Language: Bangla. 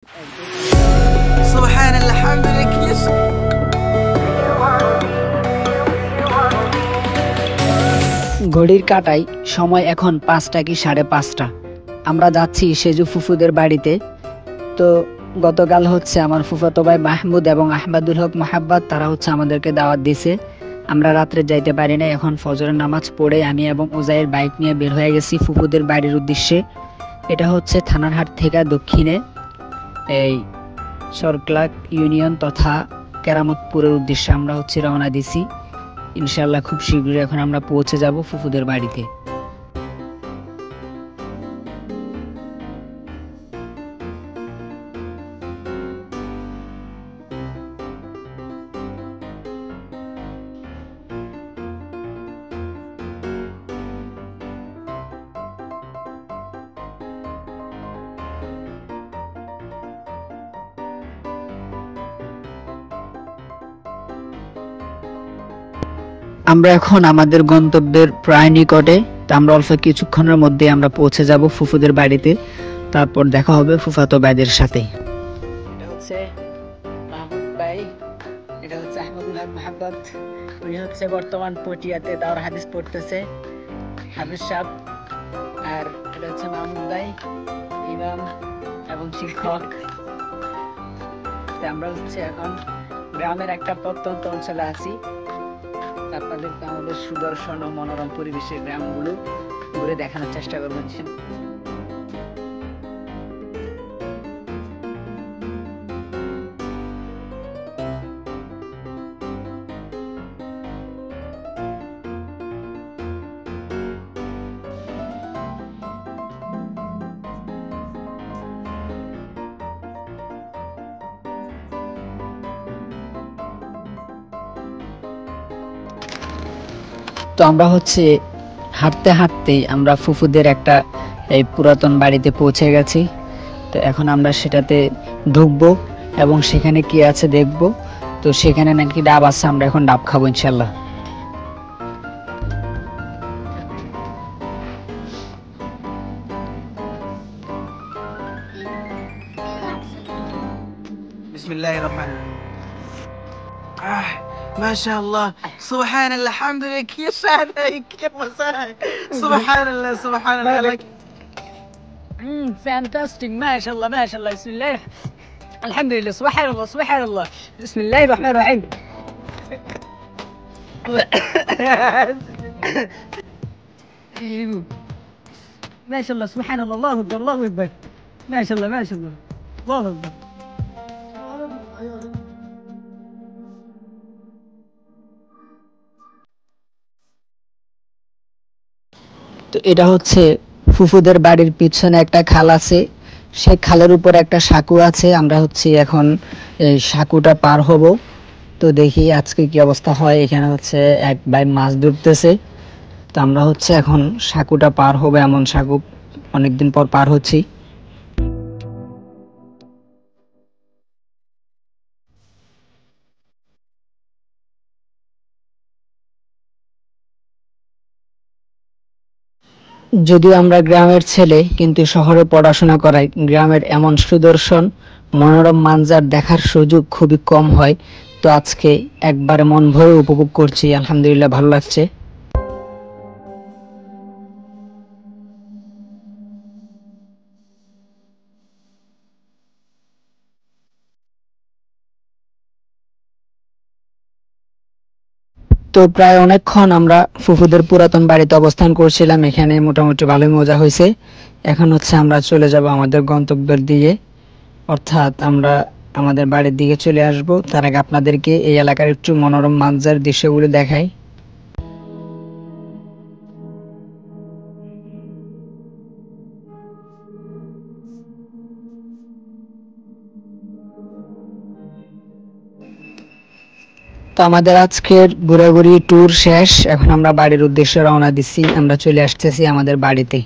سبحان الله الحمد لله ঘড়ির কাঁটায় সময় এখন ৫টা কি ৫:৩০। আমরা যাচ্ছি সেজু ফুফুদের বাড়িতে। তো গতকাল হচ্ছে আমার ফুফাতো ভাই মাহমুদ এবং আহমদুল হক মাহাব্বাত তারা হচ্ছে আমাদেরকে দাওয়াত দিয়েছে। আমরা রাত্রে যাইতে পারি না। এখন ফজরের নামাজ পড়ে আমি এবং উজাইর বাইক নিয়ে বের হয়ে গেছি ফুফুদের বাড়ির উদ্দেশ্যে। এটা হচ্ছে থানারহাট থেকে দক্ষিণে এই সরক্লাক ইউনিয়ন তথা কেরামতপুরের উদ্দেশ্যে আমরা হচ্ছে রওনা দিছি। ইনশাআল্লাহ খুব শীঘ্রই এখন আমরা পৌঁছে যাব ফুফুদের বাড়িতে। আমরা এখন আমাদের গন্তব্যের প্রায় নিকটে। তা আমরা অল্প কিছুক্ষণের মধ্যে আমরা পৌঁছে যাব ফুফুদের বাড়িতে। তারপর দেখা হবে ফুফাতো ভাইদের সাথে। এটা হচ্ছে মাহমুদ ভাই, এটা হচ্ছে আহমদুল হক মাহাব্বত। উনি হচ্ছে বর্তমান পটিয়াতে দাওর হাদিস পড়তেছে, হাফেজ সাহেব। আর এটা হচ্ছে মাহমুদ ভাই, ইমাম এবং শিক্ষক। আমরা হচ্ছে এখন গ্রামের একটা প্রত্যন্ত অঞ্চলে আছি। আপনাদেরকে আমাদের সুদর্শন ও মনোরম পরিবেশের গ্রামগুলো ঘুরে দেখানোর চেষ্টা করবেন। তো আমরা হচ্ছে হাঁটতে হাঁটতে আমরা ফুফুদের একটা এই পুরাতন বাড়িতে পৌঁছে গেছি। তো এখন আমরা সেটাতে ঢুকবো এবং সেখানে কি আছে দেখবো। তো সেখানে নাকি ডাব আছে, আমরা এখন ডাব খাবো ইনশাল্লাহ। বিসমিল্লাহির রহমানির রহিম। ما شاء الله سبحان الله الحمد لله كيف سعدك كيف مساك سبحان الله سبحان الله فانتاستيك ما شاء الله ما شاء الله بسم الله الحمد لله سبحان الله سبحان الله بسم الله الرحمن الرحيم ما شاء الله سبحان الله الله اكبر الله اكبر ما شاء الله ما شاء الله الله اكبر। তো এটা হচ্ছে ফুফুদের বাড়ির পিছনে একটা খাল আছে, সেই খালের উপর একটা সাঁকো আছে। আমরা হচ্ছে এখন এই সাঁকোটা পার হব। তো দেখি আজকে কি অবস্থা হয়। এখানে হচ্ছে এক ভাই মাছ ধরতেছে। তো আমরা হচ্ছে এখন সাঁকোটা পার হবো, এমন সাঁকো অনেকদিন পর পার হচ্ছি। যদিও আমরা গ্রামের ছেলে, কিন্তু শহরে পড়াশোনা করাই গ্রামের এমন সুদর্শন মনোরম মানজার দেখার সুযোগ খুবই কম হয়। তো আজকে একবারে মন ভরে উপভোগ করছি, আলহামদুলিল্লাহ ভালো লাগছে। তো প্রায় অনেকক্ষণ আমরা ফুফুদের পুরাতন বাড়িতে অবস্থান করছিলাম। এখানে মোটামুটি ভালোই মজা হয়েছে। এখন হচ্ছে আমরা চলে যাব আমাদের গন্তব্যের দিকে, অর্থাৎ আমরা আমাদের বাড়ির দিকে চলে আসব। তার আগে আপনাদেরকে এই এলাকার একটু মনোরম মানজার দৃশ্যগুলো দেখাই। তো আমাদের আজকের ঘোরাঘুরি ট্যুর শেষ। এখন আমরা বাড়ির উদ্দেশ্যে রওনা দিচ্ছি। আমরা চলে আসতেছি আমাদের বাড়িতে।